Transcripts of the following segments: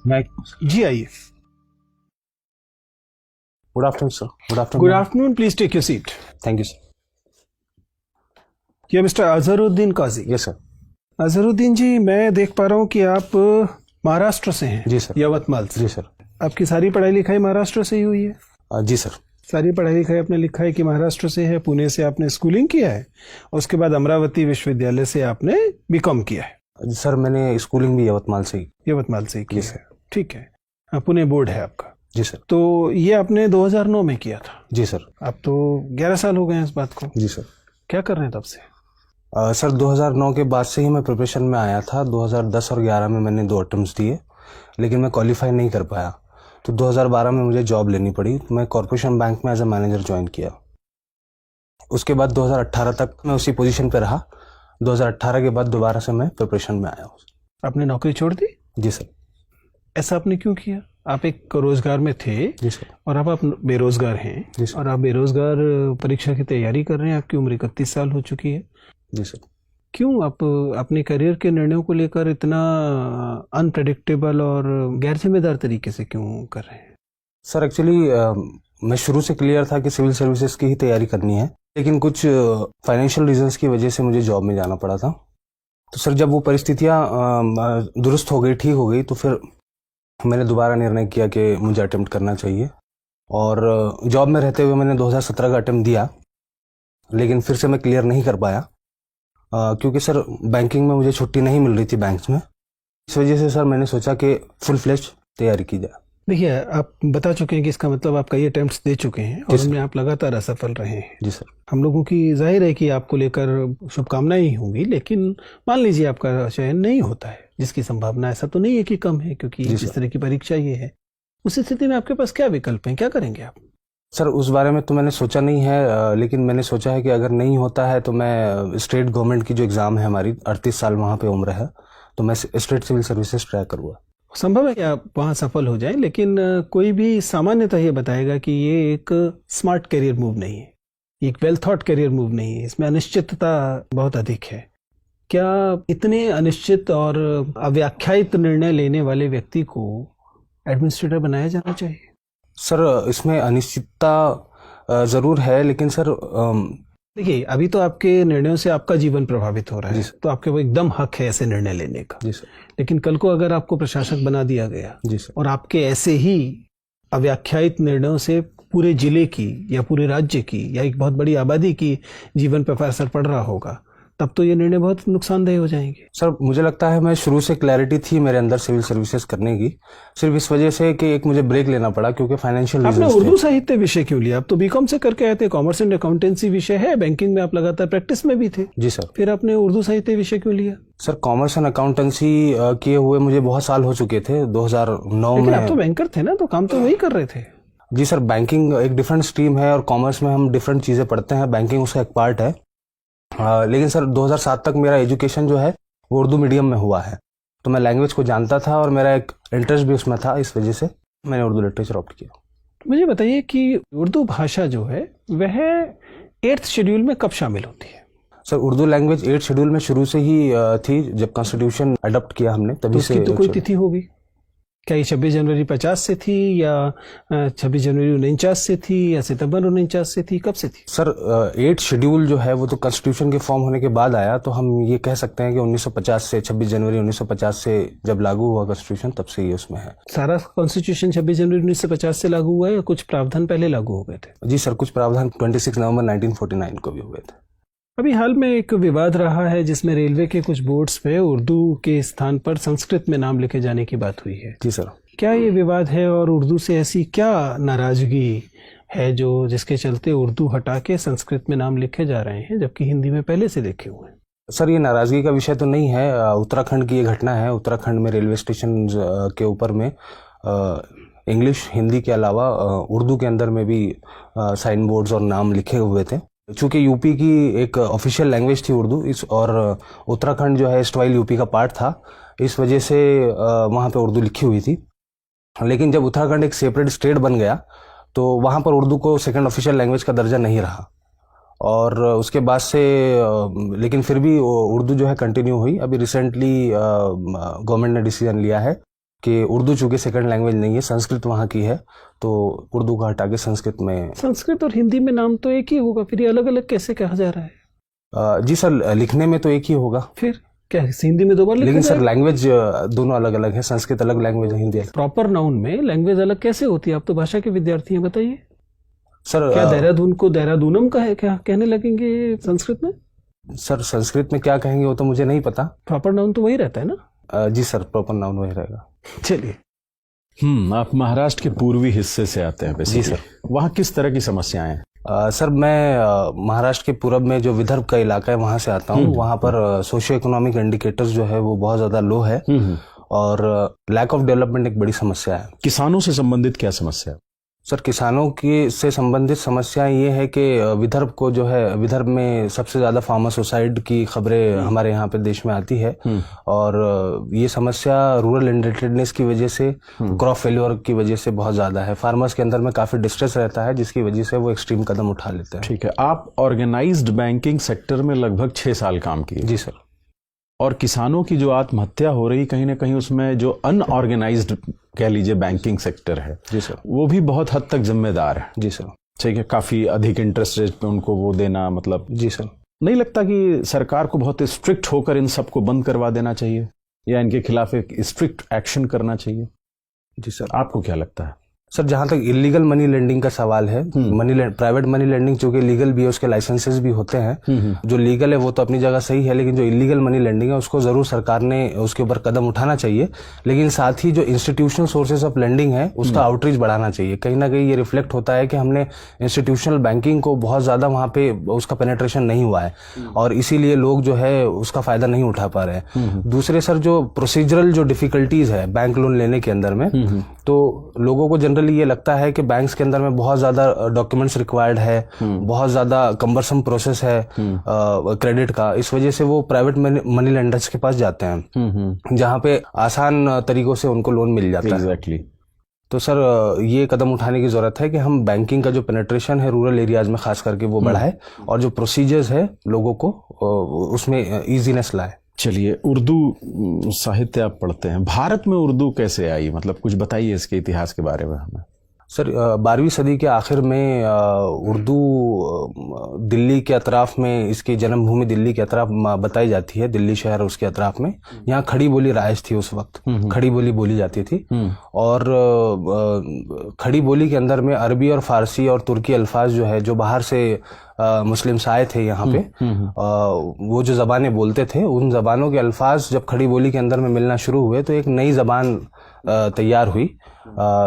मैं जी आइए। Good afternoon sir. Good afternoon, please take your seat. Thank you sir. ये mister Azharuddin Kazi. Yes sir. Azharuddin ji, मैं देख पा रहा हूँ कि आप महाराष्ट्र से हैं। जी सर। यवतमाल से। जी सर। आपकी सारी पढ़ाई लिखाई महाराष्ट्र से ही हुई है? जी सर। सारी पढ़ाई लिखाई आपने लिखा है कि महाराष्ट्र से है। पुणे से आपने स्कूलिंग किया है, उसके बाद अमरावती विश्वविद्यालय से आपने बीकॉम किया है। सर मैंने स्कूलिंग भी यवतमाल से ही। यवतमाल से ही किया जी सर। है, ठीक है। पुणे बोर्ड है आपका? जी सर। तो ये आपने 2009 में किया था? जी सर। अब तो 11 साल हो गए हैं इस बात को। जी सर। क्या कर रहे हैं तब से? सर 2009 के बाद से ही मैं प्रिपरेशन में आया था। 2010 और 11 में मैंने 2 अटेम्प्ट्स दिए, लेकिन मैं क्वालिफाई नहीं कर पाया। तो 2012 में मुझे जॉब लेनी पड़ी। मैं कॉर्पोरेशन बैंक में एज ए मैनेजर ज्वाइन किया। उसके बाद 2018 तक मैं उसी पोजीशन पे रहा। 2018 के बाद दोबारा से मैं प्रिपरेशन में आया हूँ। आपने नौकरी छोड़ दी? जी सर। ऐसा आपने क्यों किया? आप एक रोजगार में थे। जी सर। और अब आप बेरोजगार हैं। जी सर। और आप बेरोजगार परीक्षा की तैयारी कर रहे हैं। आपकी उम्र 31 साल हो चुकी है। जी सर। क्यों आप अपने करियर के निर्णयों को लेकर इतना अनप्रेडिक्टेबल और गैर जिम्मेदार तरीके से क्यों कर रहे हैं? सर एक्चुअली मैं शुरू से क्लियर था कि सिविल सर्विसेज की ही तैयारी करनी है, लेकिन कुछ फाइनेंशियल रीजंस की वजह से मुझे जॉब में जाना पड़ा था। तो सर जब वो परिस्थितियाँ दुरुस्त हो गई, ठीक हो गई, तो फिर मैंने दोबारा निर्णय किया कि मुझे अटेम्प्ट करना चाहिए। और जॉब में रहते हुए मैंने 2017 का अटेम्प्ट दिया, लेकिन फिर से मैं क्लियर नहीं कर पाया क्योंकि सर बैंकिंग में मुझे छुट्टी नहीं मिल रही थी बैंक्स में। इस वजह से सर मैंने सोचा कि फुल फ्लेश तैयारी की जाए। देखिए, आप बता चुके हैं कि इसका मतलब आप कई अटेम्प्ट्स दे चुके हैं और उनमें आप लगातार असफल रहे हैं। जी सर। हम लोगों की जाहिर है कि आपको लेकर शुभकामनाएं ही होंगी, लेकिन मान लीजिए आपका चयन नहीं होता है, जिसकी संभावना ऐसा तो नहीं है कि कम है, क्योंकि जिस तरह की परीक्षा ये है, उस स्थिति में आपके पास क्या विकल्प हैं? क्या करेंगे आप? सर उस बारे में तो मैंने सोचा नहीं है, लेकिन मैंने सोचा है कि अगर नहीं होता है तो मैं स्टेट गवर्नमेंट की जो एग्ज़ाम है हमारी, 38 साल वहाँ पे उम्र है, तो मैं स्टेट सिविल सर्विसेज ट्राई करूँगा। संभव है कि आप वहाँ सफल हो जाएं, लेकिन कोई भी सामान्यतः ये बताएगा कि ये एक स्मार्ट करियर मूव नहीं है, एक वेल थॉट करियर मूव नहीं है। इसमें अनिश्चितता बहुत अधिक है। क्या इतने अनिश्चित और अव्याख्यायित निर्णय लेने वाले व्यक्ति को एडमिनिस्ट्रेटर बनाया जाना चाहिए? सर इसमें अनिश्चितता ज़रूर है, लेकिन सर देखिए, अभी तो आपके निर्णयों से आपका जीवन प्रभावित हो रहा है, तो आपके वो एकदम हक है ऐसे निर्णय लेने का। जी सर। लेकिन कल को अगर आपको प्रशासक बना दिया गया, जी सर, और आपके ऐसे ही अव्याख्यायित निर्णयों से पूरे जिले की या पूरे राज्य की या एक बहुत बड़ी आबादी की जीवन पर असर पड़ रहा होगा, तब तो ये निर्णय बहुत नुकसानदेह हो जाएंगे। सर मुझे लगता है मैं शुरू से क्लैरिटी थी मेरे अंदर सिविल सर्विसेज करने की, सिर्फ इस वजह से कि एक मुझे ब्रेक लेना पड़ा क्योंकि फाइनेंशियल रीजंस थे। आपने उर्दू साहित्य विषय क्यों लिया? आप तो बीकॉम से करके आए थे, कॉमर्स एंड अकाउंटेंसी विषय है, बैंकिंग में आप लगातार प्रैक्टिस में भी थे। जी सर। फिर आपने उर्दू साहित्य विषय क्यों लिया? सर कॉमर्स एंड अकाउंटेंसी किए हुए मुझे बहुत साल हो चुके थे। 2009 में। आप तो बैंकर थे ना, तो काम तो वही कर रहे थे। जी सर, बैंकिंग एक डिफरेंट स्ट्रीम है और कॉमर्स में हम डिफरेंट चीज़ें पढ़ते हैं, बैंकिंग उसका एक पार्ट है। लेकिन सर 2007 तक मेरा एजुकेशन जो है वो उर्दू मीडियम में हुआ है, तो मैं लैंग्वेज को जानता था और मेरा एक इंटरेस्ट भी उसमें था, इस वजह से मैंने उर्दू लिटरेचर ऑप्ट किया। मुझे बताइए कि उर्दू भाषा जो है वह 8th शेड्यूल में कब शामिल होती है? Sir Urdu language 8th schedule में शुरू से ही थी, जब कॉन्स्टिट्यूशन अडॉप्ट किया हमने तभी तो से। तो कोई तिथि होगी क्या? ये 26 जनवरी 50 से थी, या 26 जनवरी 49 से थी, या सितंबर 49 से थी? कब से थी? सर 8th शेड्यूल जो है वो तो कॉन्स्टिट्यूशन के फॉर्म होने के बाद आया, तो हम ये कह सकते हैं कि 1950 से, 26 जनवरी 1950 से जब लागू हुआ कॉन्स्टिट्यूशन, तब से ये उसमें है। सारा कॉन्स्टिट्यूशन 26 जनवरी 1950 से लागू हुआ है, या कुछ प्रावधान पहले लागू हो गए थे? जी सर, कुछ प्रावधान 26 नवंबर 1949 को भी हुए थे। अभी हाल में एक विवाद रहा है जिसमें रेलवे के कुछ बोर्ड्स पे उर्दू के स्थान पर संस्कृत में नाम लिखे जाने की बात हुई है। जी सर। क्या ये विवाद है, और उर्दू से ऐसी क्या नाराजगी है जो जिसके चलते उर्दू हटा के संस्कृत में नाम लिखे जा रहे हैं, जबकि हिंदी में पहले से लिखे हुए हैं? सर ये नाराजगी का विषय तो नहीं है, उत्तराखंड की ये घटना है। उत्तराखंड में रेलवे स्टेशन के ऊपर में इंग्लिश हिंदी के अलावा उर्दू के अंदर में भी साइन बोर्ड्स और नाम लिखे हुए थे। चूँकि यूपी की एक ऑफिशियल लैंग्वेज थी उर्दू, इस और उत्तराखंड जो है एस्टवाइल यूपी का पार्ट था, इस वजह से वहाँ पे उर्दू लिखी हुई थी। लेकिन जब उत्तराखंड एक सेपरेट स्टेट बन गया तो वहाँ पर उर्दू को सेकंड ऑफिशियल लैंग्वेज का दर्जा नहीं रहा, और उसके बाद से लेकिन फिर भी उर्दू जो है कंटिन्यू हुई। अभी रिसेंटली गवर्नमेंट ने डिसीजन लिया है कि उर्दू चूंकि सेकंड लैंग्वेज नहीं है, संस्कृत वहाँ की है, तो उर्दू को हटा के संस्कृत में। संस्कृत और हिंदी में नाम तो एक ही होगा, फिर ये अलग अलग कैसे कहा जा रहा है? जी सर, लिखने में तो एक ही होगा। फिर क्या हिंदी में दो बार लिखा लेकिन सर जाएगा? लैंग्वेज दोनों अलग अलग है, संस्कृत अलग लैंग्वेज है, हिंदी अलग। प्रॉपर नाउन में लैंग्वेज अलग कैसे होती है? आप तो भाषा के विद्यार्थी हैं, बताइए। सर क्या देहरादून को देहरादूनम का है क्या कहने लगेंगे संस्कृत में? सर संस्कृत में क्या कहेंगे वो तो मुझे नहीं पता। प्रॉपर नाउन तो वही रहता है ना? जी सर, प्रॉपर नाउन वही रहेगा। चलिए। आप महाराष्ट्र के पूर्वी हिस्से से आते हैं बेसिकली। जी सर। वहाँ किस तरह की समस्याएं हैं? सर मैं महाराष्ट्र के पूरब में जो विदर्भ का इलाका है वहाँ से आता हूँ। वहाँ पर सोशियो इकोनॉमिक इंडिकेटर्स जो है वो बहुत ज़्यादा लो है और लैक ऑफ डेवलपमेंट एक बड़ी समस्या है। किसानों से संबंधित क्या समस्या है? सर किसानों की से संबंधित समस्याएं ये है कि विदर्भ को जो है, विदर्भ में सबसे ज़्यादा फार्मर सुसाइड की खबरें हमारे यहाँ पे देश में आती है और ये समस्या रूरल इंडेंटेडनेस की वजह से, क्रॉप फेल्योर की वजह से बहुत ज़्यादा है। फार्मर्स के अंदर में काफ़ी डिस्ट्रेस रहता है जिसकी वजह से वो एक्सट्रीम कदम उठा लेते हैं। ठीक है, आप ऑर्गेनाइज्ड बैंकिंग सेक्टर में लगभग 6 साल काम किए। जी सर। और किसानों की जो आत्महत्या हो रही कहीं ना कहीं उसमें जो अनऑर्गेनाइज्ड कह लीजिए बैंकिंग सेक्टर है, जी सर, वो भी बहुत हद तक जिम्मेदार है। जी सर। ठीक है, काफ़ी अधिक इंटरेस्ट रेट पे उनको वो देना, मतलब जी सर। नहीं लगता कि सरकार को बहुत स्ट्रिक्ट होकर इन सबको बंद करवा देना चाहिए या इनके खिलाफ एक स्ट्रिक्ट एक्शन करना चाहिए? जी सर। आपको क्या लगता है? सर जहाँ तक इलीगल मनी लेंडिंग का सवाल है, प्राइवेट मनी लेंडिंग जो कि लीगल भी है, उसके लाइसेंसेस भी होते हैं। जो लीगल है वो तो अपनी जगह सही है, लेकिन जो इलीगल मनी लेंडिंग है उसको जरूर सरकार ने उसके ऊपर कदम उठाना चाहिए। लेकिन साथ ही जो इंस्टीट्यूशनल सोर्सेज ऑफ लेंडिंग है उसका आउटरीच बढ़ाना चाहिए। कहीं ना कहीं ये रिफ्लेक्ट होता है कि हमने इंस्टीट्यूशनल बैंकिंग को बहुत ज्यादा वहाँ पे उसका पेनेट्रेशन नहीं हुआ है और इसीलिए लोग जो है उसका फायदा नहीं उठा पा रहे हैं। दूसरे सर जो प्रोसीजरल जो डिफिकल्टीज है बैंक लोन लेने के अंदर में, तो लोगों को जनरली ये लगता है कि बैंक्स के अंदर में बहुत ज्यादा डॉक्यूमेंट्स रिक्वायर्ड है, बहुत ज्यादा कम्बरसम प्रोसेस है क्रेडिट का। इस वजह से वो प्राइवेट मनी लेंडर्स के पास जाते हैं जहां पे आसान तरीकों से उनको लोन मिल जाता है। तो सर ये कदम उठाने की जरूरत है कि हम बैंकिंग का जो पेनेट्रेशन है रूरल एरियाज में खास करके वो बढ़ाए और जो प्रोसीजर्स है लोगों को उसमें इजीनेस लाए। चलिए, उर्दू साहित्य आप पढ़ते हैं, भारत में उर्दू कैसे आई, मतलब कुछ बताइए इसके इतिहास के बारे में हमें। सर 12वीं सदी के आखिर में उर्दू दिल्ली के अतराफ में, इसकी जन्मभूमि दिल्ली के अतराफ बताई जाती है, दिल्ली शहर उसके अतराफ में। यहाँ खड़ी बोली राइज थी उस वक्त, खड़ी बोली बोली जाती थी और खड़ी बोली के अंदर में अरबी और फारसी और तुर्की अल्फाज जो है, जो बाहर से मुस्लिम्स आए थे यहाँ पे, वो जो जबानें बोलते थे उन जबानों के अल्फाज जब खड़ी बोली के अंदर में मिलना शुरू हुए तो एक नई जबान तैयार हुई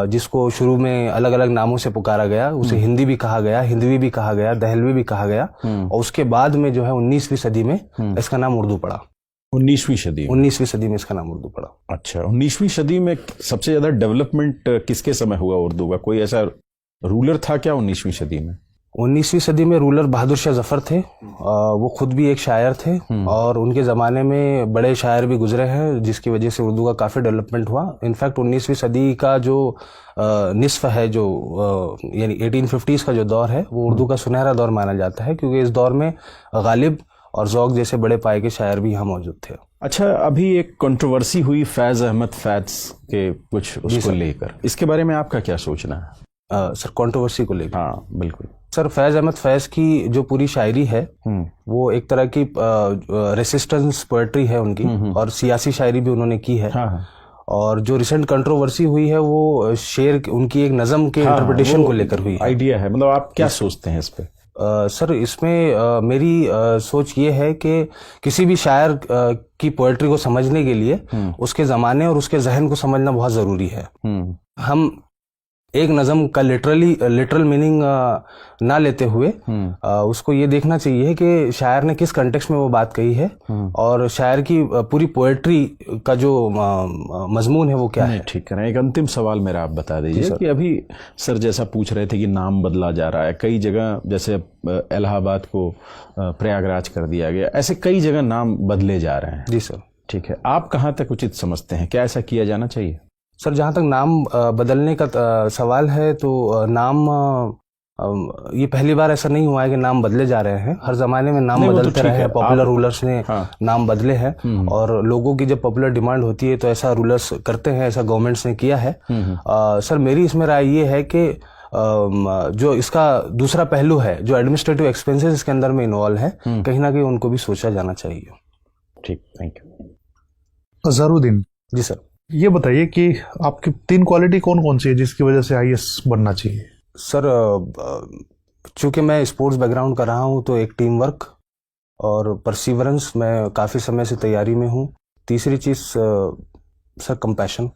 जिसको शुरू में अलग अलग नामों से पुकारा गया। उसे हिंदी भी कहा गया, हिंदवी भी कहा गया, दहलवी भी कहा गया और उसके बाद में जो है 19वीं सदी में इसका नाम उर्दू पड़ा। 19वीं सदी में इसका नाम उर्दू पड़ा। अच्छा, 19वीं सदी में सबसे ज्यादा डेवलपमेंट किसके समय हुआ उर्दू का? कोई ऐसा रूलर था क्या 19वीं सदी में? 19वीं सदी में रूलर बहादुर शाह जफर थे। वो खुद भी एक शायर थे और उनके ज़माने में बड़े शायर भी गुजरे हैं जिसकी वजह से उर्दू का काफ़ी डेवलपमेंट हुआ। इनफैक्ट 19वीं सदी का जो निस्फ है, जो यानी 1850s का जो दौर है, वो उर्दू का सुनहरा दौर माना जाता है क्योंकि इस दौर में गालिब और ज़ौक़ जैसे बड़े पाए के शायर भी यहाँ मौजूद थे। अच्छा, अभी एक कंट्रोवर्सी हुई फैज़ अहमद फैज़ के कुछ उसको लेकर, इसके बारे में आपका क्या सोचना है? सर कंट्रोवर्सी को लेकर? हाँ बिल्कुल सर, फैज़ अहमद फैज़ की जो पूरी शायरी है वो एक तरह की रेसिस्टेंस पोएट्री है उनकी और सियासी शायरी भी उन्होंने की है। हाँ। और जो रिसेंट कंट्रोवर्सी हुई है वो शेर उनकी एक नज़म के इंटरप्रिटेशन को लेकर हुई है। आइडिया है, मतलब आप क्या सोचते हैं इस पे? सर इसमें मेरी सोच ये है कि किसी भी शायर की पोएट्री को समझने के लिए उसके ज़माने और उसके जहन को समझना बहुत ज़रूरी है। हम एक नज़म का लिटरल मीनिंग ना लेते हुए उसको ये देखना चाहिए कि शायर ने किस कंटेक्स्ट में वो बात कही है और शायर की पूरी पोएट्री का जो मजमून है वो क्या है। ठीक है, एक अंतिम सवाल मेरा आप बता दीजिए कि अभी सर जैसा पूछ रहे थे कि नाम बदला जा रहा है कई जगह, जैसे इलाहाबाद को प्रयागराज कर दिया गया, ऐसे कई जगह नाम बदले जा रहे हैं। जी सर। ठीक है, आप कहाँ तक उचित समझते हैं, क्या ऐसा किया जाना चाहिए? सर जहाँ तक नाम बदलने का सवाल है तो नाम ये पहली बार ऐसा नहीं हुआ है कि नाम बदले जा रहे हैं, हर जमाने में नाम नहीं, वो तो बदलते ठीक रहे है। हैं, पॉपुलर आप- रूलर्स ने हाँ। नाम बदले हैं और लोगों की जब पॉपुलर डिमांड होती है तो ऐसा रूलर्स करते हैं, ऐसा गवर्नमेंट्स ने किया है। सर मेरी इसमें राय ये है कि जो इसका दूसरा पहलू है, जो एडमिनिस्ट्रेटिव एक्सपेंसेस इसके अंदर में इन्वॉल्व है, कहीं ना कहीं उनको भी सोचा जाना चाहिए। ठीक, thank you. Azharuddin, ji sir. ये बताइए कि आपकी 3 क्वालिटी कौन कौन सी है जिसकी वजह से आईएएस बनना चाहिए? सर चूंकि मैं स्पोर्ट्स बैकग्राउंड का रहा हूँ तो एक टीम वर्क और परसिवरेंस, मैं काफ़ी समय से तैयारी में हूँ। तीसरी चीज़ सर कंपैशन।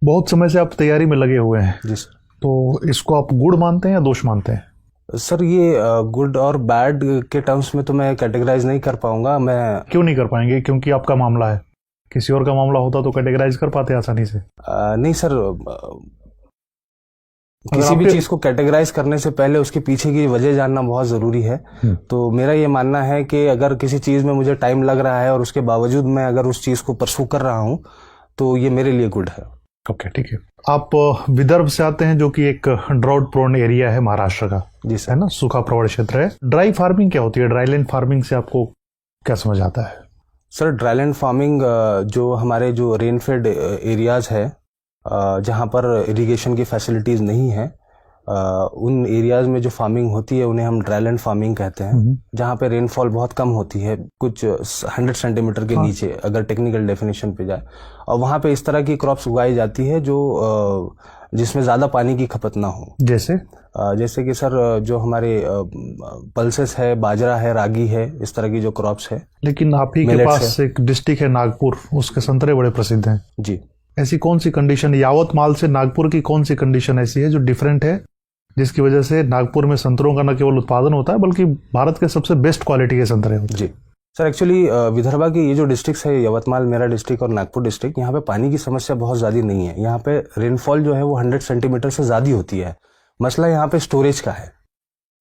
बहुत समय से आप तैयारी में लगे हुए हैं, जी सर। तो इसको आप गुण मानते हैं या दोष मानते हैं? सर ये गुड और बैड के टर्म्स में तो मैं कैटेगराइज नहीं कर पाऊंगा। मैं क्यों नहीं कर पाएंगे? क्योंकि आपका मामला है। किसी और का मामला होता तो कैटेगराइज कर पाते आसानी से। नहीं सर, किसी भी आपके- चीज़ को कैटेगराइज करने से पहले उसके पीछे की वजह जानना बहुत ज़रूरी है। तो मेरा ये मानना है कि अगर किसी चीज़ में मुझे टाइम लग रहा है और उसके बावजूद मैं अगर उस चीज़ को परसू कर रहा हूँ तो ये मेरे लिए गुड है। ओके, ठीक है। आप विदर्भ से आते हैं जो कि एक ड्राउट प्रोन एरिया है महाराष्ट्र का, जी सर। है ना, सूखा प्रवण क्षेत्र है। ड्राई फार्मिंग क्या होती है? ड्राईलैंड फार्मिंग से आपको क्या समझ आता है? सर ड्राईलैंड फार्मिंग जो हमारे जो रेनफेड एरियाज है, जहाँ पर इरिगेशन की फैसिलिटीज़ नहीं है, उन एरियाज में जो फार्मिंग होती है उन्हें हम ड्राईलैंड फार्मिंग कहते हैं। जहाँ पे रेनफॉल बहुत कम होती है, कुछ 100 सेंटीमीटर के नीचे अगर टेक्निकल डेफिनेशन पे जाए, और वहाँ पे इस तरह की क्रॉप्स उगाई जाती है जो जिसमें ज़्यादा पानी की खपत ना हो। जैसे कि सर जो हमारे पल्सेस है, बाजरा है, रागी है, इस तरह की जो क्रॉप्स है। लेकिन आप ही के Millets पास एक डिस्ट्रिक्ट है नागपुर, उसके संतरे बड़े प्रसिद्ध हैं। जी। ऐसी कौन सी कंडीशन, यावतमाल से नागपुर की कौन सी कंडीशन ऐसी है जो डिफरेंट है, जिसकी वजह से नागपुर में संतरों का न केवल उत्पादन होता है बल्कि भारत के सबसे बेस्ट क्वालिटी के संतरे होते हैं? जी सर, एक्चुअली विदर्भा की ये जो डिस्ट्रिक्ट है, यवतमाल मेरा डिस्ट्रिक्ट और नागपुर डिस्ट्रिक्ट, यहाँ पे पानी की समस्या बहुत ज़्यादा नहीं है। यहाँ पे रेनफॉल जो है वो 100 सेंटीमीटर से ज़्यादा होती है। मसला यहाँ पे स्टोरेज का है।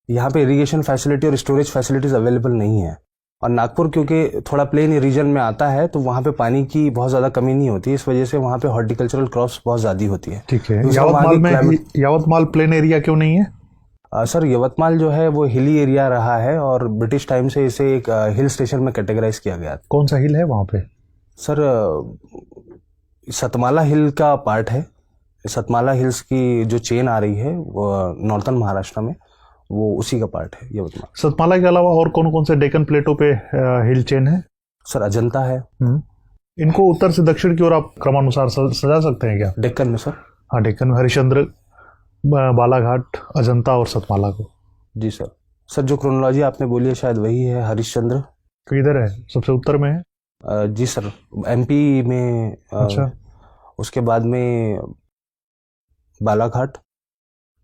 यहाँ पे इरिगेशन फैसिलिटी और स्टोरेज फैसिलिटीज अवेलेबल नहीं है। और नागपुर क्योंकि थोड़ा प्लेन रीजन में आता है तो वहाँ पे पानी की बहुत ज़्यादा कमी नहीं होती, इस वजह से वहाँ पे हॉर्टिकल्चरल क्रॉप्स बहुत ज़्यादा होती है। ठीक है। यावतमाल प्लेन एरिया क्यों नहीं है? सर यवतमाल जो है वो हिली एरिया रहा है और ब्रिटिश टाइम से इसे एक हिल स्टेशन में कैटेगराइज किया गया। कौन सा हिल है वहाँ पे? सर सतमाला हिल का पार्ट है। सतमाला हिल्स की जो चेन आ रही है वो नॉर्थन महाराष्ट्र में, वो उसी का पार्ट है यवतमाल। सतमाला के अलावा और कौन कौन से डेक्कन प्लेटों पे हिल चेन है? सर अजंता है। इनको उत्तर से दक्षिण की ओर आप क्रमानुसार सजा सकते हैं क्या? डेक्कन में सर? हाँ, डेक्कन में हरिश्चंद्र, बालाघाट, अजंता और सतमाला को। जी सर। सर जो क्रोनोलॉजी आपने बोली है शायद वही है, हरिश्चंद्र। तो इधर है, सबसे उत्तर में है। जी सर, एमपी में। अच्छा। उसके बाद में बालाघाट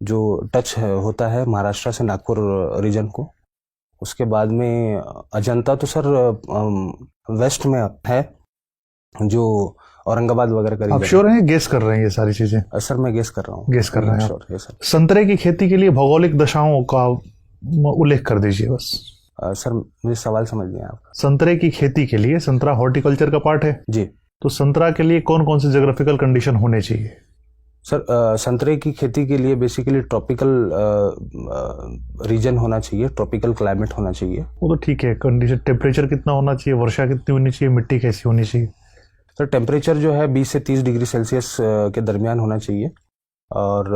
जो टच होता है महाराष्ट्र से नागपुर रीजन को। उसके बाद में अजंता तो सर वेस्ट में है, जो औरंगाबाद वगैरह का आप रीजन। श्योर हैं? गेस कर रहे हैं ये सारी चीजें? सर मैं गेस कर रहा हूँ। गेस कर रहे हैं श्योर है सर। संतरे की खेती के लिए भौगोलिक दशाओं का उल्लेख कर दीजिए बस। सर मुझे सवाल समझ नहीं आया आपका। संतरे की खेती के लिए, संतरा हॉर्टिकल्चर का पार्ट है जी, तो संतरा के लिए कौन कौन से जोग्राफिकल कंडीशन होने चाहिए? सर संतरे की खेती के लिए बेसिकली ट्रॉपिकल रीजन होना चाहिए, ट्रॉपिकल क्लाइमेट होना चाहिए। वो तो ठीक है, कंडीशन टेम्परेचर कितना होना चाहिए, वर्षा कितनी होनी चाहिए, मिट्टी कैसी होनी चाहिए? सर टेम्परेचर जो है 20 से 30 डिग्री सेल्सियस के दरमियान होना चाहिए और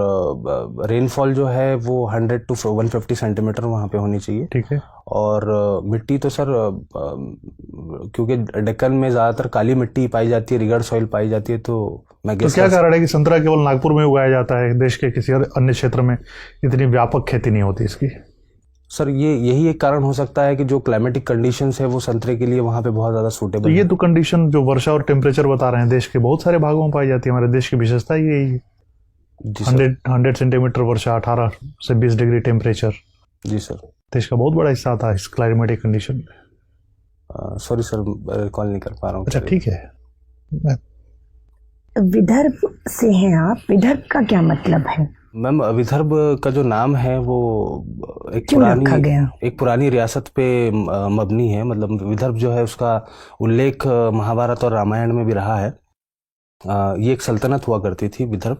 रेनफॉल जो है वो 100 to 150 सेंटीमीटर वहाँ पे होनी चाहिए। ठीक है। और मिट्टी तो सर क्योंकि डेक्कन में ज़्यादातर काली मिट्टी पाई जाती है, रिगर्ड सॉइल पाई जाती है, तो मैं तो क्या कारण है कि संतरा केवल नागपुर में उगाया जाता है, देश के किसी अन्य क्षेत्र में इतनी व्यापक खेती नहीं होती इसकी? सर यही एक कारण हो सकता है कि जो क्लाइमेटिक कंडीशंस है वो संतरे के लिए वहाँ पे बहुत ज़्यादा सूटेबल तो ये तो कंडीशन जो वर्षा और टेम्परेचर बता रहे हैं देश के बहुत सारे भागों में पाई जाती है। हमारे देश की विशेषता यही है। 100 सेंटीमीटर वर्षा, 18 से 20 डिग्री टेम्परेचर। जी सर। देश का बहुत बड़ा हिस्सा आता है इस क्लाइमेटिक कंडीशन में। सॉरी सर, रिकॉल नहीं कर पा रहा हूँ। अच्छा, ठीक है। विदर्भ से हैं आप, विदर्भ का क्या मतलब है? मैम विदर्भ का जो नाम है वो क्यों रखा गया? एक पुरानी रियासत पे मबनी है। मतलब विदर्भ जो है उसका उल्लेख महाभारत और रामायण में भी रहा है। ये एक सल्तनत हुआ करती थी विदर्भ,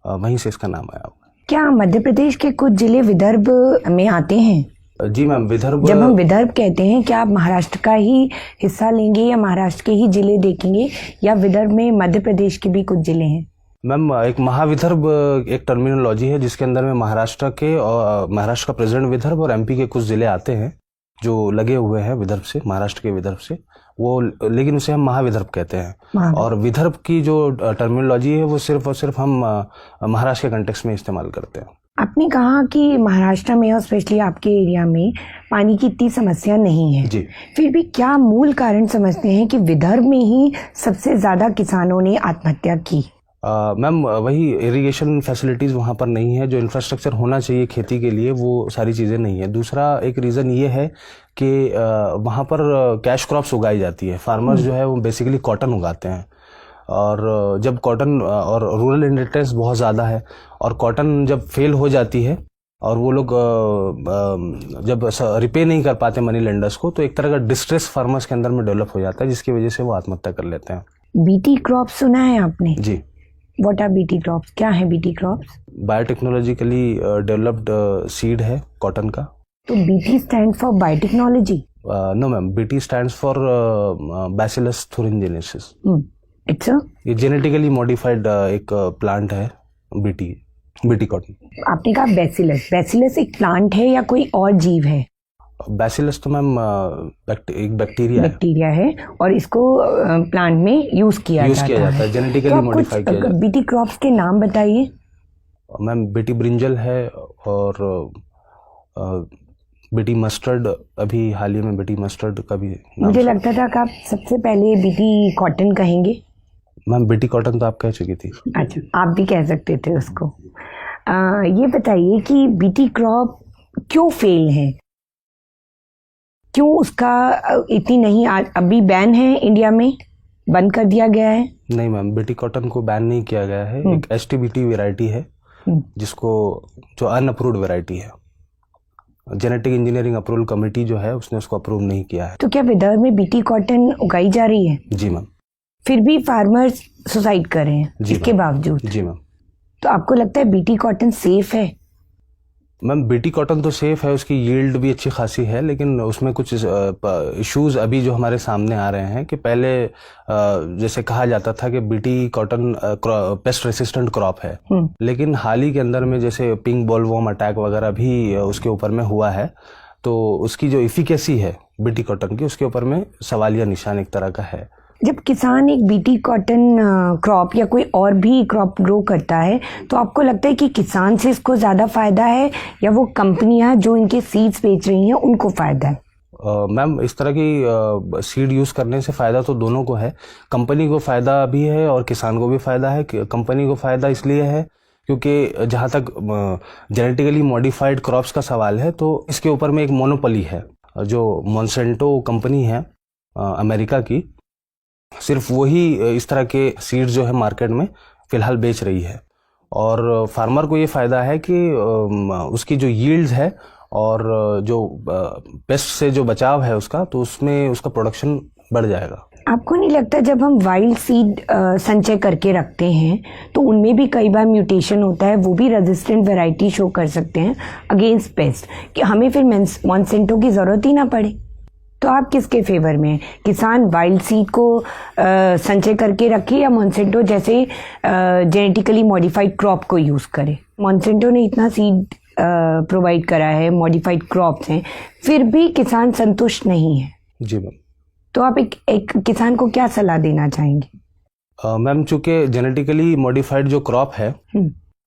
वहीं से इसका नाम आया। क्या मध्य प्रदेश के कुछ जिले विदर्भ में आते हैं? जी मैम, विदर्भ जब हम विदर्भ कहते हैं, क्या आप महाराष्ट्र का ही हिस्सा लेंगे या महाराष्ट्र के ही जिले देखेंगे, या विदर्भ में मध्य प्रदेश के भी कुछ जिले हैं? मैम, एक महाविदर्भ एक टर्मिनोलॉजी है जिसके अंदर में महाराष्ट्र के और महाराष्ट्र का प्रेजेंट विदर्भ और एमपी के कुछ जिले आते हैं जो लगे हुए हैं विदर्भ से, महाराष्ट्र के विदर्भ से वो, लेकिन उसे हम महाविदर्भ कहते हैं। और विदर्भ की जो टर्मिनोलॉजी है वो सिर्फ और सिर्फ हम महाराष्ट्र के कंटेक्स्ट में इस्तेमाल करते हैं। आपने कहा कि महाराष्ट्र में और स्पेशली आपके एरिया में पानी की इतनी समस्या नहीं है जी। फिर भी क्या मूल कारण समझते हैं कि विदर्भ में ही सबसे ज्यादा किसानों ने आत्महत्या की? मैम, वही इरिगेशन फैसिलिटीज़ वहाँ पर नहीं है, जो इंफ्रास्ट्रक्चर होना चाहिए खेती के लिए वो सारी चीज़ें नहीं है। दूसरा एक रीज़न ये है कि वहाँ पर कैश क्रॉप्स उगाई जाती है। फार्मर्स जो है वो बेसिकली कॉटन उगाते हैं, और जब कॉटन और रूरल इंडिपेंडेंस बहुत ज़्यादा है, और कॉटन जब फेल हो जाती है और वो लोग जब रिपे नहीं कर पाते मनी लेंडर्स को, तो एक तरह का डिस्ट्रेस फार्मर्स के अंदर में डेवलप हो जाता है, जिसकी वजह से वो आत्महत्या कर लेते हैं। बीटी क्रॉप सुना है आपने? जी। What are BT crops? क्या है BT crops? Biotechnologically developed seed है कॉटन का। तो BT stand for biotechnology? No ma'am, BT stands for bacillus thuringiensis। It's a, ये जेनेटिकली मॉडिफाइड एक प्लांट है, बीटी कॉटन। आपने कहा बैसिलस। बैसिलस एक प्लांट है या कोई और जीव है? बैसिलस तो मैम एक बैक्टीरिया है और इसको प्लांट में यूज किया जाता है। जेनेटिकली तो मॉडिफाई किया जाता है। बीटी क्रॉप्स के नाम बताइए। मैम, बीटी ब्रिंजल है, और बीटी मस्टर्ड, अभी हाल ही में बीटी मस्टर्ड का भी नाम। मुझे लगता था कि आप सबसे पहले बीटी कॉटन कहेंगे। मैम, बीटी कॉटन तो आप कह चुकी थी। अच्छा, आप भी कह सकते थे उसको। ये बताइए कि बीटी क्रॉप क्यों फेल है, क्यों उसका इतनी नहीं, अभी बैन है इंडिया में, बंद कर दिया गया है? नहीं मैम, बीटी कॉटन को बैन नहीं किया गया है। एक एसटीबीटी वैरायटी है जिसको, जो अनअप्रूव्ड वैरायटी है, जेनेटिक इंजीनियरिंग अप्रूवल कमेटी जो है उसने उसको अप्रूव नहीं किया है। तो क्या विदर्भ में बीटी कॉटन उगाई जा रही है? जी मैम। फिर भी फार्मर्स सुसाइड कर रहे हैं इसके बावजूद? जी मैम। तो आपको लगता है बीटी कॉटन सेफ है? मैम, बीटी कॉटन तो सेफ है, उसकी यील्ड भी अच्छी खासी है, लेकिन उसमें कुछ इश्यूज अभी जो हमारे सामने आ रहे हैं कि पहले जैसे कहा जाता था कि BT cotton paste resistant crop है, लेकिन हाल ही के अंदर में जैसे पिंक बॉलवॉर्म अटैक वगैरह भी उसके ऊपर में हुआ है, तो उसकी जो इफिकेसी है बीटी कॉटन की, उसके ऊपर में सवालिया निशान एक तरह का है। जब किसान एक बीटी कॉटन क्रॉप या कोई और भी क्रॉप ग्रो करता है, तो आपको लगता है कि किसान से इसको ज़्यादा फायदा है या वो कंपनियां जो इनके सीड्स बेच रही हैं उनको फायदा है? मैम, इस तरह की सीड यूज़ करने से फ़ायदा तो दोनों को है। कंपनी को फ़ायदा भी है और किसान को भी फ़ायदा है। कंपनी को फ़ायदा इसलिए है क्योंकि जहाँ तक जेनेटिकली मॉडिफाइड क्रॉप्स का सवाल है, तो इसके ऊपर में एक मोनोपोली है। जो मॉन्सेंटो कंपनी है अमेरिका की, सिर्फ वही इस तरह के सीड्स जो है मार्केट में फ़िलहाल बेच रही है, और फार्मर को ये फ़ायदा है कि उसकी जो यील्ड्स है और जो पेस्ट से जो बचाव है उसका, तो उसमें उसका प्रोडक्शन बढ़ जाएगा। आपको नहीं लगता जब हम वाइल्ड सीड संचय करके रखते हैं तो उनमें भी कई बार म्यूटेशन होता है, वो भी रेजिस्टेंट वैरायटी शो कर सकते हैं अगेंस्ट पेस्ट, कि हमें फिर मॉन्सेंटो की ज़रूरत ही ना पड़े? तो आप किसके फेवर में हैं? किसान वाइल्ड सीड को संचय करके रखे या मॉन्सेंटो जैसे जेनेटिकली मॉडिफाइड क्रॉप को यूज़ करे? मॉन्सेंटो ने इतना सीड प्रोवाइड करा है, मॉडिफाइड क्रॉप्स हैं, फिर भी किसान संतुष्ट नहीं है। जी मैम। तो आप एक किसान को क्या सलाह देना चाहेंगे? मैम, चूँकि जेनेटिकली मॉडिफाइड जो क्रॉप है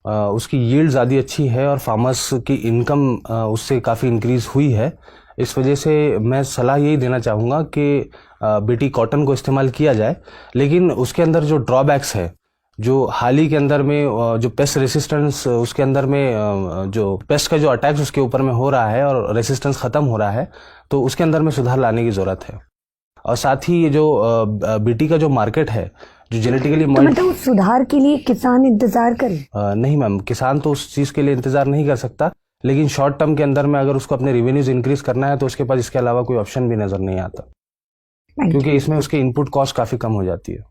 उसकी यील्ड ज़्यादा अच्छी है और फार्मर्स की इनकम उससे काफ़ी इंक्रीज हुई है, इस वजह से मैं सलाह यही देना चाहूँगा कि बीटी कॉटन को इस्तेमाल किया जाए, लेकिन उसके अंदर जो ड्रॉबैक्स है, जो हाल ही के अंदर में जो पेस्ट रेसिस्टेंस उसके अंदर में जो पेस्ट का जो अटैक्स उसके ऊपर में हो रहा है और रेसिस्टेंस ख़त्म हो रहा है, तो उसके अंदर में सुधार लाने की ज़रूरत है। और साथ ही ये जो बीटी का जो मार्केट है, जो जेनेटिकली तो मतलब उस सुधार के लिए किसान इंतजार करे? नहीं मैम, किसान तो उस चीज़ के लिए इंतजार नहीं कर सकता, लेकिन शॉर्ट टर्म के अंदर में अगर उसको अपने रेवेन्यूज इंक्रीज करना है तो उसके पास इसके अलावा कोई ऑप्शन भी नज़र नहीं आता, क्योंकि इसमें उसके इनपुट कॉस्ट काफ़ी कम हो जाती है।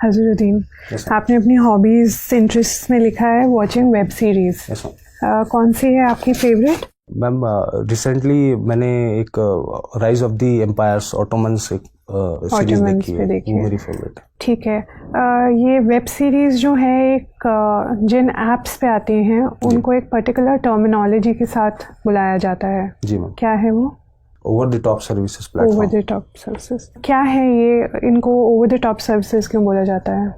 हजरुद्दीन, Yes, आपने अपनी हॉबीज इंटरेस्ट में लिखा है watching web series. yes, ma'am. कौन सी है आपकी फेवरेट? मैम रिसेंटली मैंने एक rise of the empires Ottomans एक सीरीज Ottomans देखी पे है, देखी वो है। मेरी फेवरेट है। ठीक है। ये वेब सीरीज जो है एक जिन एप्स पे आती हैं उनको एक पर्टिकुलर टर्मिनोलॉजी के साथ बुलाया जाता है, जी मैम, क्या है वो? Over the top services over platform. The top services. क्या है ये, इनको ओवर द टॉप सर्विसेज क्यों बोला जाता है?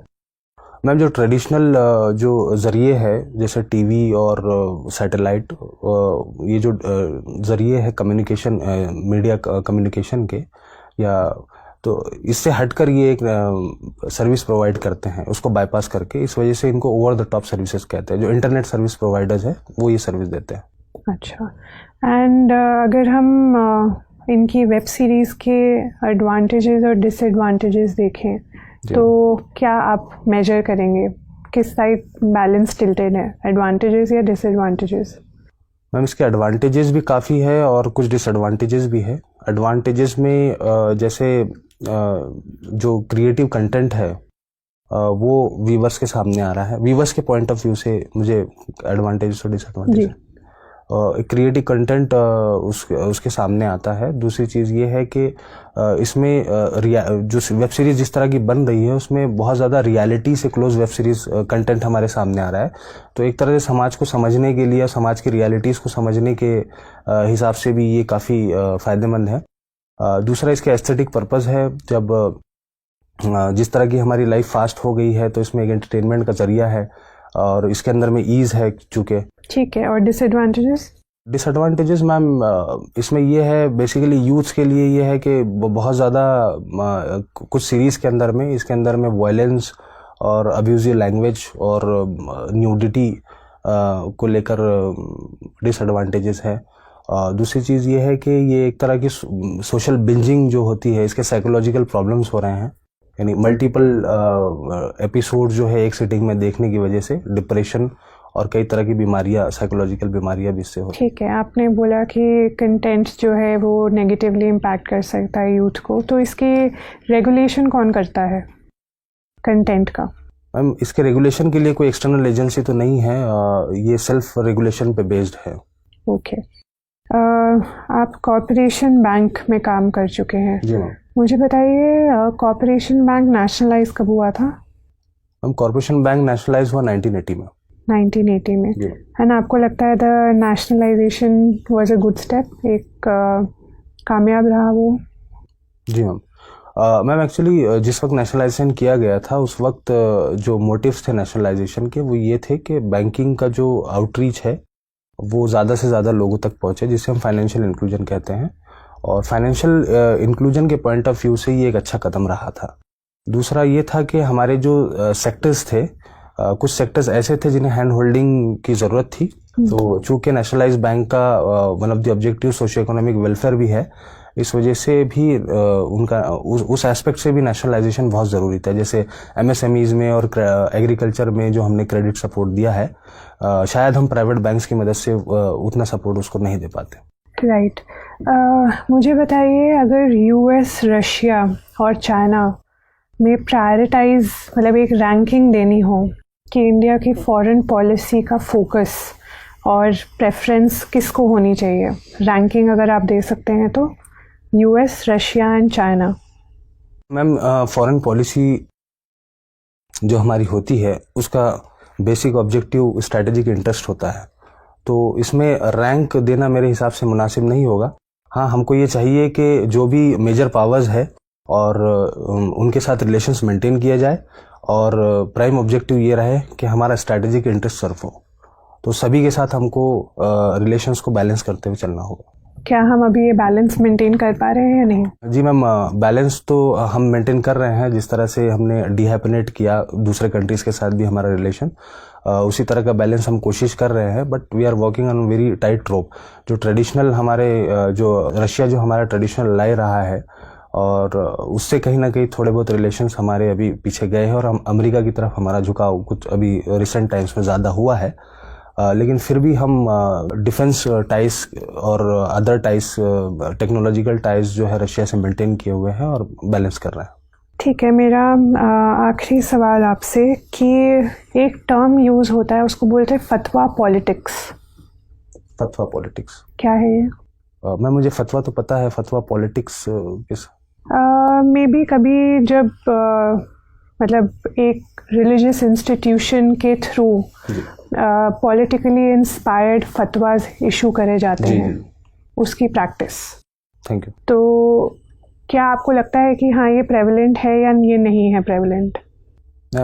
मैम जो ट्रेडिशनल जो जरिए है जैसे टीवी और सैटेलाइट, ये जो जरिए है कम्युनिकेशन, मीडिया कम्युनिकेशन के, या तो इससे हटकर ये एक सर्विस प्रोवाइड करते हैं उसको बाईपास करके, इस वजह से इनको ओवर द टॉप सर्विसेज कहते हैं। जो इंटरनेट सर्विस प्रोवाइडर्स है वो ये सर्विस देते हैं। अच्छा। एंड अगर हम इनकी वेब सीरीज़ के एडवांटेजेस और डिसएडवांटेजेस देखें तो क्या आप मेजर करेंगे किस साइड बैलेंस टिल्टेड है, एडवांटेजेस या डिसएडवांटेजेस? मैम इसके एडवांटेजेस भी काफ़ी है और कुछ डिसएडवांटेजेस भी है। एडवांटेजेस में जैसे जो क्रिएटिव कंटेंट है वो वीवर्स के सामने आ रहा है। वीवर्स के पॉइंट ऑफ व्यू से मुझे एडवांटेजेस और डिसएडवांटेज, क्रिएटिव कंटेंट उसके सामने आता है। दूसरी चीज़ ये है कि इसमें जो वेब सीरीज़ जिस तरह की बन रही है उसमें बहुत ज़्यादा रियलिटी से क्लोज वेब सीरीज़ कंटेंट हमारे सामने आ रहा है, तो एक तरह से समाज को समझने के लिए, समाज की रियलिटीज़ को समझने के हिसाब से भी ये काफ़ी फ़ायदेमंद है। दूसरा इसके एस्थेटिक पर्पज़ है। जब जिस तरह की हमारी लाइफ फास्ट हो गई है तो इसमें एक एंटरटेनमेंट का जरिया है और इसके अंदर में ईज़ है चूँकि। ठीक है। और डिसएडवांटेजेस? डिसएडवांटेजेस मैम इसमें ये है बेसिकली यूथ्स के लिए ये है कि बहुत ज़्यादा कुछ सीरीज़ के अंदर में, इसके अंदर में वायलेंस और अब्यूजिव लैंग्वेज और न्यूडिटी को लेकर डिसएडवांटेजेस है। दूसरी चीज़ ये है कि ये एक तरह की सोशल बिंजिंग जो होती है, इसके साइकोलॉजिकल प्रॉब्लम्स हो रहे हैं, यानी मल्टीपल एपिसोड जो है एक सिटिंग में देखने की वजह से डिप्रेशन और कई तरह की बीमारियां, साइकोलॉजिकल बीमारियां भी इससे होती हैं। ठीक है। आपने बोला कि कंटेंट जो है वो नेगेटिवली इम्पैक्ट कर सकता है यूथ को, तो इसकी रेगुलेशन कौन करता है कंटेंट का? मैम इसके रेगुलेशन के लिए कोई एक्सटर्नल एजेंसी तो नहीं है, ये सेल्फ रेगुलेशन पे बेस्ड है। ओके। आप कॉर्पोरेशन बैंक में काम कर चुके हैं। जी मैम। मुझे बताइए कॉर्पोरेशन बैंक नेशनलाइज कब हुआ था? मैम कॉर्पोरेशन बैंक नेशनलाइज हुआ 1980 में। 1980 में। जी। एंड आपको लगता है the nationalisation was a good step, एक कामयाब रहा वो? जी मैम। मैम एक्चुअली जिस वक्त नेशनलाइजेशन किया गया था उस वक्त जो मोटिव्स थे नेशनलाइजेशन के वो ये थे कि बैंकिंग का जो आउटरीच है वो ज़्यादा से ज़्यादा लोगों तक पहुँचे, जिसे हम फाइनेंशियल इंक्लूजन कहते हैं, और फाइनेंशियल इंक्लूजन के पॉइंट ऑफ व्यू से ये एक अच्छा कदम रहा था। दूसरा ये था कि हमारे जो सेक्टर्स थे, कुछ सेक्टर्स ऐसे थे जिन्हें हैंड होल्डिंग की ज़रूरत थी, तो चूँकि नेशनलाइज बैंक का one of the objective socio economic welfare भी है, इस वजह से भी उनका उस एस्पेक्ट से भी नेशनलाइजेशन बहुत ज़रूरी था। जैसे एमएसएमईज़ में और एग्रीकल्चर में जो हमने क्रेडिट सपोर्ट दिया है, शायद हम प्राइवेट बैंक्स की मदद से उतना सपोर्ट उसको नहीं दे पाते। राइट। मुझे बताइए अगर यूएस, रशिया और चाइना में प्रायोरिटाइज, मतलब एक रैंकिंग देनी हो कि इंडिया की फॉरेन पॉलिसी का फोकस और प्रेफरेंस किसको होनी चाहिए, रैंकिंग अगर आप दे सकते हैं तो, US, Russia and China. Ma'am foreign policy जो हमारी होती है उसका बेसिक ऑब्जेक्टिव स्ट्रैटेजिक इंटरेस्ट होता है, तो इसमें रैंक देना मेरे हिसाब से मुनासिब नहीं होगा। हाँ, हमको ये चाहिए कि जो भी मेजर पावर्स है और उनके साथ रिलेशंस मेंटेन किया जाए और प्राइम ऑब्जेक्टिव ये रहे कि हमारा स्ट्रैटेजिक इंटरेस्ट सर्व हो, तो सभी के साथ हमको रिलेशंस को बैलेंस करते हुए चलना होगा। क्या हम अभी ये बैलेंस मेंटेन कर पा रहे हैं या नहीं? जी मैम, बैलेंस तो हम मेंटेन कर रहे हैं। जिस तरह से हमने डिहैपनेट किया दूसरे कंट्रीज़ के साथ भी हमारा रिलेशन, उसी तरह का बैलेंस हम कोशिश कर रहे हैं, but we are working on very tight rope. जो ट्रेडिशनल हमारे जो रशिया जो हमारा ट्रेडिशनल लाई रहा है और उससे कहीं ना कहीं थोड़े बहुत रिलेशंस हमारे अभी पीछे गए हैं और हम अमेरिका की तरफ हमारा झुकाव कुछ अभी रिसेंट टाइम्स में ज़्यादा हुआ है, लेकिन फिर भी हम डिफेंस टाइज और अदर टाइज, टेक्नोलॉजिकल टाइज जो है रशिया से मेंटेन किए हुए हैं और बैलेंस कर रहे हैं। ठीक है, मेरा आखिरी सवाल आपसे कि एक टर्म यूज़ होता है, उसको बोलते हैं फतवा पॉलिटिक्स। फतवा पॉलिटिक्स क्या है ये? मैम मुझे फतवा तो पता है, फतवा पॉलिटिक्स किस? मे बी कभी जब मतलब एक रिलीजियस इंस्टीट्यूशन के थ्रू पॉलिटिकली इंस्पायर्ड फतवाज इशू करे जाते जी, हैं, उसकी प्रैक्टिस। Thank you. तो क्या आपको लगता है कि हाँ ये प्रेवलेंट है या ये नहीं है प्रेवलेंट?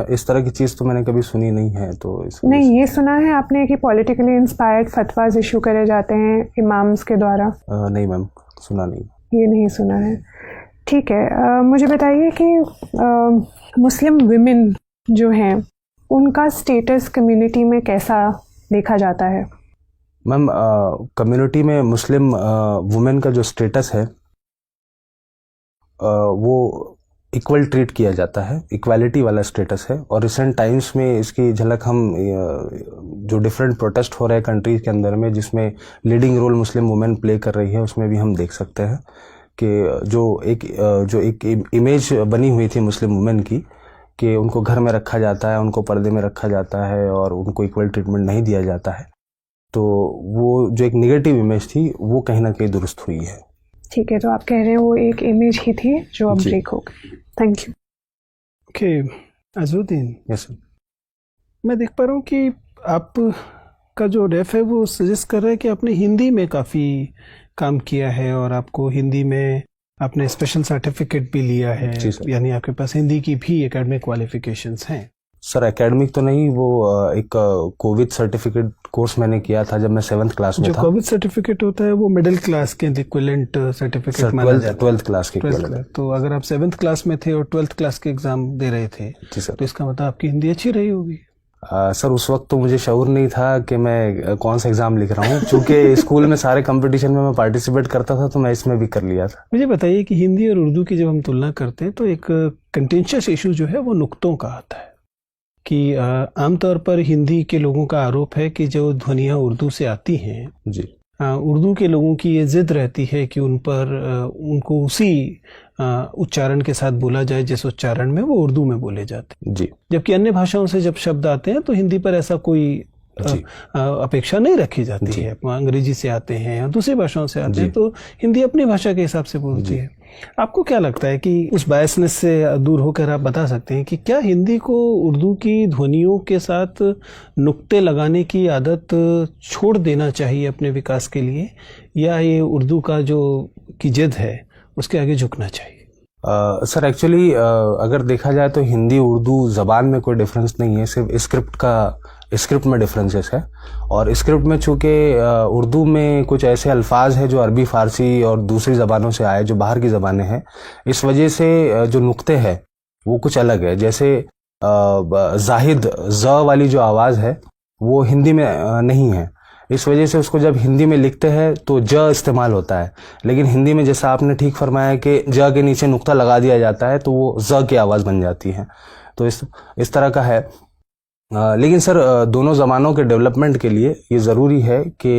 इस तरह की चीज़ तो मैंने कभी सुनी नहीं है, तो नहीं, ये सुना है आपने कि पॉलिटिकली इंस्पायर्ड फतवाज इशू करे जाते हैं इमाम्स के द्वारा? नहीं मैम, सुना नहीं। ये नहीं सुना है। ठीक है, मुझे बताइए कि मुस्लिम विमेन जो हैं उनका स्टेटस कम्युनिटी में कैसा देखा जाता है? मैम कम्युनिटी में मुस्लिम वुमेन का जो स्टेटस है वो इक्वल ट्रीट किया जाता है, इक्वालिटी वाला स्टेटस है। और रिसेंट टाइम्स में इसकी झलक हम जो डिफरेंट प्रोटेस्ट हो रहे हैं कंट्रीज के अंदर में, जिसमें leading role Muslim women play कर रही है, उसमें भी हम देख सकते हैं कि जो एक इमेज बनी हुई थी मुस्लिम वुमेन की कि उनको घर में रखा जाता है, उनको पर्दे में रखा जाता है और उनको इक्वल ट्रीटमेंट नहीं दिया जाता है, तो वो जो एक नेगेटिव इमेज थी वो कहीं ना कहीं दुरुस्त हुई है। ठीक है, तो आप कह रहे हैं वो एक इमेज ही थी जो अब ब्रेक हो गई। Thank you. Okay Azharuddin, yes sir. मैं देख पा रहा हूँ कि आप का जो रेफ है वो सजेस्ट कर रहा है कि आपने हिंदी में काफ़ी काम किया है और आपको हिंदी में आपने स्पेशल सर्टिफिकेट भी लिया है, यानी आपके पास हिंदी की भी एकेडमिक क्वालिफिकेशंस हैं। सर एकेडमिक तो नहीं, वो एक कोविड सर्टिफिकेट कोर्स मैंने किया था जब मैं 7th क्लास में था। जो कोविड सर्टिफिकेट होता है वो मिडिल क्लास के इक्विवेलेंट सर्टिफिकेट माना जाता है। 12th क्लास के इक्विवेलेंट। तो अगर आप 7th क्लास में थे और 12th क्लास के एग्जाम दे रहे थे जी सर, तो इसका मतलब आपकी हिंदी अच्छी रही होगी। सर उस वक्त तो मुझे शऊर नहीं था कि मैं कौन सा एग्जाम लिख रहा हूँ, क्योंकि स्कूल में सारे कंपटीशन में मैं पार्टिसिपेट करता था, तो मैं इसमें भी कर लिया था। मुझे बताइए कि हिंदी और उर्दू की जब हम तुलना करते हैं तो एक कंटेंशियस इशू जो है वो नुक्तों का आता है कि आमतौर पर हिंदी के लोगों का आरोप है कि जो ध्वनियाँ उर्दू से आती हैं जी, उर्दू के लोगों की ये जिद रहती है कि उन पर उनको उसी उच्चारण के साथ बोला जाए जिस उच्चारण में वो उर्दू में बोले जाते हैं। जी, जबकि अन्य भाषाओं से जब शब्द आते हैं तो हिंदी पर ऐसा कोई अपेक्षा नहीं रखी जाती है। अंग्रेजी से आते हैं या दूसरी भाषाओं से आते हैं तो हिंदी अपनी भाषा के हिसाब से बोलती है। आपको क्या लगता है कि उस बायसनेस से दूर होकर आप बता सकते हैं कि क्या हिंदी को उर्दू की ध्वनियों के साथ नुक्ते लगाने की आदत छोड़ देना चाहिए अपने विकास के लिए, या ये उर्दू का जो की जिद है उसके आगे झुकना चाहिए? सर एक्चुअली अगर देखा जाए तो हिंदी उर्दू ज़बान में कोई डिफरेंस नहीं है, सिर्फ स्क्रिप्ट में डिफरेंसेस है। और स्क्रिप्ट में चूँकि उर्दू में कुछ ऐसे अल्फाज हैं जो अरबी, फ़ारसी और दूसरी ज़बानों से आए, जो बाहर की ज़बानें हैं, इस वजह से जो नुक्ते हैं वो कुछ अलग है। जैसे जाहिद ज़ वाली जो आवाज़ है वो हिंदी में नहीं है, इस वजह से उसको जब हिंदी में लिखते हैं तो ज इस्तेमाल होता है, लेकिन हिंदी में जैसा आपने ठीक फरमाया कि ज के नीचे नुक्ता लगा दिया जाता है तो वो ज की आवाज़ बन जाती है। तो इस तरह का है। लेकिन सर दोनों ज़बानों के डेवलपमेंट के लिए ये ज़रूरी है कि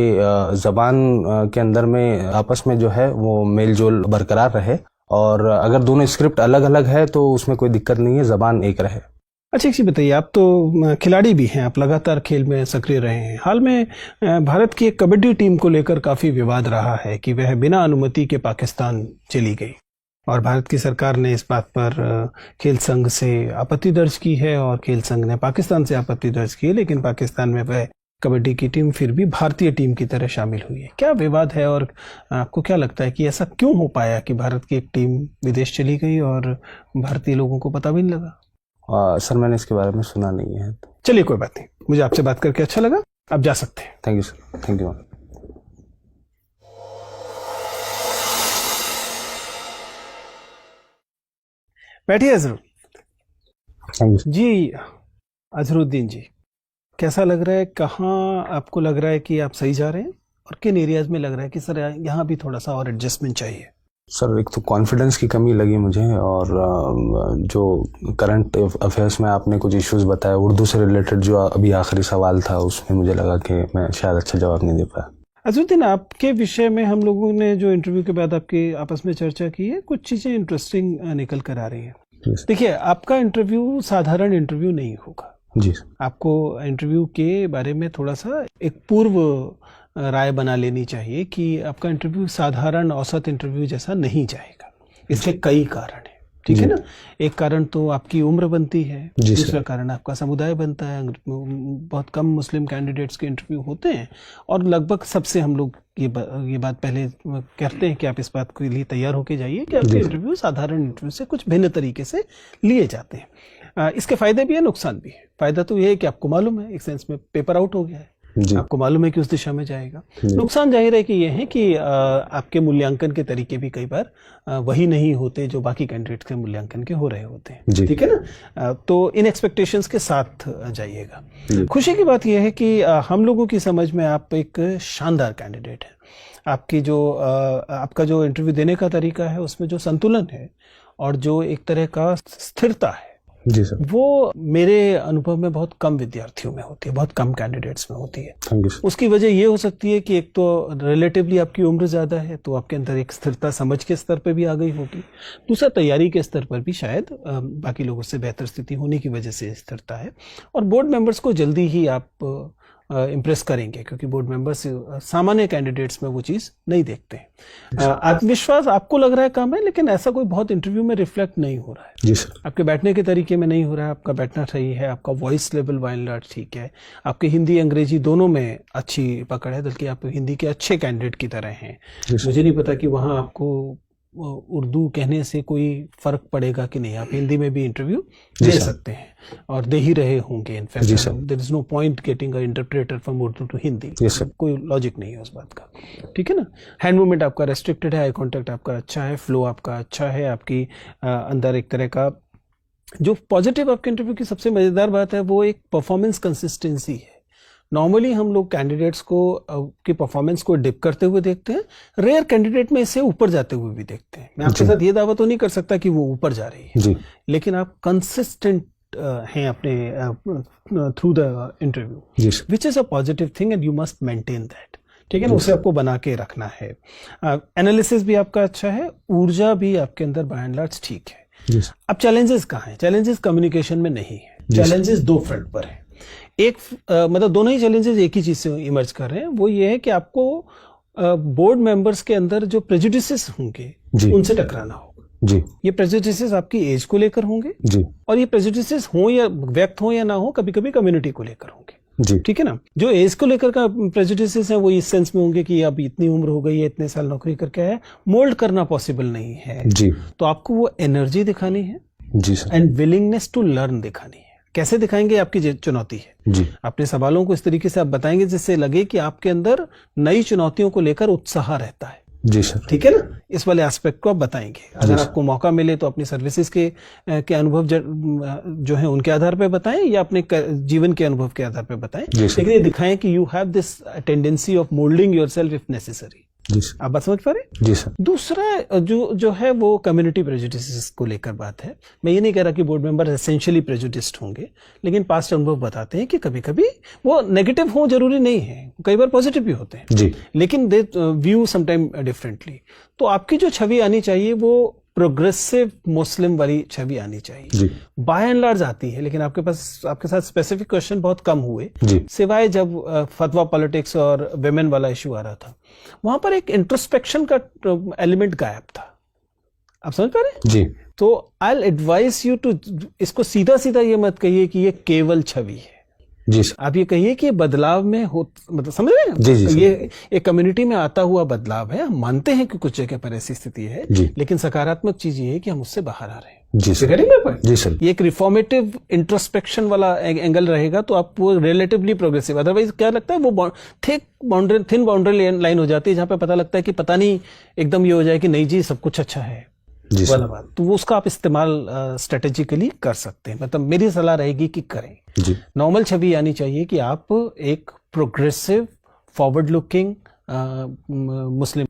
ज़बान के अंदर में आपस में जो है वो मेल जोल बरकरार रहे, और अगर दोनों स्क्रिप्ट अलग अलग है तो उसमें कोई दिक्कत नहीं है, ज़बान एक रहे। अच्छा, एक चीज़ बताइए, आप तो खिलाड़ी भी हैं, आप लगातार खेल में सक्रिय रहे हैं। हाल में भारत की एक कबड्डी टीम को लेकर काफ़ी विवाद रहा है कि वह बिना अनुमति के पाकिस्तान चली गई, और भारत की सरकार ने इस बात पर खेल संघ से आपत्ति दर्ज की है और खेल संघ ने पाकिस्तान से आपत्ति दर्ज की है, लेकिन पाकिस्तान में वह कबड्डी की टीम फिर भी भारतीय टीम की तरह शामिल हुई है। क्या विवाद है और आपको क्या लगता है कि ऐसा क्यों हो पाया कि भारत की एक टीम विदेश चली गई और भारतीय लोगों को पता भी नहीं लगा? सर मैंने इसके बारे में सुना नहीं है। चलिए कोई बात नहीं, मुझे आपसे बात करके अच्छा लगा, आप जा सकते हैं। Thank you sir, thank you. बैठिए अजहर। थैंक यू जी अजहरुद्दीन जी, कैसा लग रहा है, कहाँ आपको लग रहा है कि आप सही जा रहे हैं और किन एरियाज में लग रहा है कि सर यहाँ भी थोड़ा सा और एडजस्टमेंट चाहिए? सर एक तो कॉन्फिडेंस की कमी लगी मुझे, और जो करंट अफेयर्स में आपने कुछ इश्यूज बताए उर्दू से रिलेटेड, जो अभी आखिरी सवाल था उसमें मुझे लगा कि मैं शायद अच्छा जवाब नहीं दे पाया। अजहरुद्दीन, आपके विषय में हम लोगों ने जो इंटरव्यू के बाद आपके आपस में चर्चा की है, कुछ चीज़ें इंटरेस्टिंग निकल कर आ रही हैं। देखिए, आपका इंटरव्यू साधारण इंटरव्यू नहीं होगा जी। आपको इंटरव्यू के बारे में थोड़ा सा एक पूर्व राय बना लेनी चाहिए कि आपका इंटरव्यू साधारण औसत इंटरव्यू जैसा नहीं जाएगा। इसके कई कारण हैं, ठीक है ना। एक कारण तो आपकी उम्र बनती है, दूसरा कारण आपका समुदाय बनता है। बहुत कम मुस्लिम कैंडिडेट्स के इंटरव्यू होते हैं और लगभग सबसे हम लोग ये बात पहले कहते हैं कि आप इस बात के लिए तैयार होके जाइए कि आपके इंटरव्यू साधारण इंटरव्यू से कुछ भिन्न तरीके से लिए जाते हैं। इसके फायदे भी है, नुकसान भी है। फायदा तो ये है कि आपको मालूम है, एक सेंस में पेपर आउट हो गया है, आपको मालूम है कि उस दिशा में जाएगा। नुकसान जाहिर है कि ये है कि आपके मूल्यांकन के तरीके भी कई बार वही नहीं होते जो बाकी कैंडिडेट के मूल्यांकन के हो रहे होते हैं, ठीक है ना। तो इन एक्सपेक्टेशंस के साथ जाइएगा। खुशी की बात यह है कि हम लोगों की समझ में आप एक शानदार कैंडिडेट हैं। आपका जो इंटरव्यू देने का तरीका है उसमें जो संतुलन है और जो एक तरह का स्थिरता है, जी सर, वो मेरे अनुभव में बहुत कम विद्यार्थियों में होती है, बहुत कम कैंडिडेट्स में होती है। Thank you sir. उसकी वजह ये हो सकती है कि एक तो रिलेटिवली आपकी उम्र ज़्यादा है, तो आपके अंदर एक स्थिरता समझ के स्तर पर भी आ गई होगी। दूसरा, तैयारी के स्तर पर भी शायद बाकी लोगों से बेहतर स्थिति होने की वजह से स्थिरता है। और बोर्ड मेंबर्स को जल्दी ही आप इम्प्रेस करेंगे, क्योंकि बोर्ड मेंबर्स सामान्य कैंडिडेट्स में वो चीज़ नहीं देखते हैं। आत्मविश्वास आपको लग रहा है कम है, लेकिन ऐसा कोई बहुत इंटरव्यू में रिफ्लेक्ट नहीं हो रहा है। जी सर। आपके बैठने के तरीके में नहीं हो रहा है, आपका बैठना सही है, आपका voice level by and large ठीक है, आपके हिंदी अंग्रेजी दोनों में अच्छी पकड़ है, बल्कि आप हिंदी के अच्छे कैंडिडेट की तरह हैं। मुझे नहीं पता कि वहाँ आपको उर्दू कहने से कोई फर्क पड़ेगा कि नहीं। आप हिंदी में भी इंटरव्यू दे सकते हैं और दे ही रहे होंगे। In fact there is no point getting a interpreter from Urdu to Hindi, कोई लॉजिक नहीं है उस बात का, ठीक है ना। हैंड मूवमेंट आपका रेस्ट्रिक्टेड है, आई कॉन्टैक्ट आपका अच्छा है, फ्लो आपका अच्छा है, आपकी अंदर एक तरह का जो पॉजिटिव आपके इंटरव्यू की सबसे मज़ेदार बात है वो एक परफॉर्मेंस कंसिस्टेंसी है। नॉर्मली हम लोग कैंडिडेट्स को की परफॉर्मेंस को डिप करते हुए देखते हैं, रेयर कैंडिडेट में इससे ऊपर जाते हुए भी देखते हैं। मैं आपके साथ ये दावा तो नहीं कर सकता कि वो ऊपर जा रही है, लेकिन आप कंसिस्टेंट हैं अपने through the interview, which is a positive thing and you must maintain that, ठीक है ना। उसे आपको बना के रखना है। एनालिसिस भी आपका अच्छा है, ऊर्जा भी आपके अंदर बाय एंड लार्ज ठीक है। अब चैलेंजेस कहाँ हैं? चैलेंजेस कम्युनिकेशन में नहीं है, चैलेंजेस दो फ्रंट पर है। एक मतलब दोनों ही चैलेंजेस एक ही चीज से इमर्ज कर रहे हैं। वो ये है कि आपको बोर्ड मेंबर्स के अंदर जो प्रेजुडिसेस होंगे उनसे टकराना होगा। ये प्रेजुडिसेस आपकी एज को लेकर होंगे और ये प्रेजुडिसेस हो या व्यक्त हो या ना हो, कभी कभी कम्युनिटी को लेकर होंगे, ठीक है ना। जो एज को लेकर का प्रेजुडिसेस है वो इस सेंस में होंगे कि अब इतनी उम्र हो गई है, इतने साल नौकरी करके आया, मोल्ड करना पॉसिबल नहीं है। तो आपको वो एनर्जी दिखानी है एंड विलिंगनेस टू लर्न दिखानी है। कैसे दिखाएंगे? आपकी चुनौती है। अपने सवालों को इस तरीके से आप बताएंगे जिससे लगे कि आपके अंदर नई चुनौतियों को लेकर उत्साह रहता है। जी सर, ठीक है ना। इस वाले एस्पेक्ट को आप बताएंगे। अगर आपको मौका मिले तो अपनी सर्विसेज के अनुभव जो है उनके आधार पर बताएं या अपने जीवन के अनुभव के आधार पर बताएं, लेकिन ये दिखाएं कि you have this tendency of moulding yourself if necessary. आप बात समझ पा रहे? जी सर। दूसरा जो है वो कम्युनिटी प्रेजुडिसेस को लेकर बात है। मैं ये नहीं कह रहा कि बोर्ड मेंबर एसेंशियली प्रेजुडिस्ड होंगे, लेकिन पास्ट अनुभव बताते हैं कि कभी कभी वो नेगेटिव हो जरूरी नहीं है, कई बार पॉजिटिव भी होते हैं, लेकिन दे व्यू समटाइम डिफरेंटली। तो आपकी जो छवि आनी चाहिए वो प्रोग्रेसिव मुस्लिम वाली छवि आनी चाहिए। बाय एंड लार्ज आती है, लेकिन आपके साथ स्पेसिफिक क्वेश्चन बहुत कम हुए, सिवाय जब फतवा पॉलिटिक्स और विमेन वाला इशू आ रहा था, वहां पर एक इंट्रोस्पेक्शन का एलिमेंट गायब था। आप समझ पा रहे? तो I will advise you to इसको सीधा सीधा ये मत कहिए कि ये केवल छवि है। आप ये कहिए कि बदलाव में हो, मतलब समझ रहे हैं? ये एक कम्युनिटी में आता हुआ बदलाव है। हम मानते हैं कि कुछ जगह पर ऐसी स्थिति है, लेकिन सकारात्मक चीज ये है कि हम उससे बाहर आ रहे हैं। जी सर। ये एक रिफॉर्मेटिव इंट्रोस्पेक्शन वाला एंगल रहेगा तो आप वो रिलेटिवली प्रोग्रेसिव। अदरवाइज क्या लगता है वो थिन बाउंड्री लाइन हो जाती है जहां पे पता लगता है कि पता नहीं एकदम ये हो जाए कि नहीं जी सब कुछ अच्छा है वाला बात। तो वो उसका आप इस्तेमाल स्ट्रेटेजिकली कर सकते हैं। मतलब मेरी सलाह रहेगी कि करें। नॉर्मल छवि आनी चाहिए कि आप एक प्रोग्रेसिव फॉरवर्ड लुकिंग मुस्लिम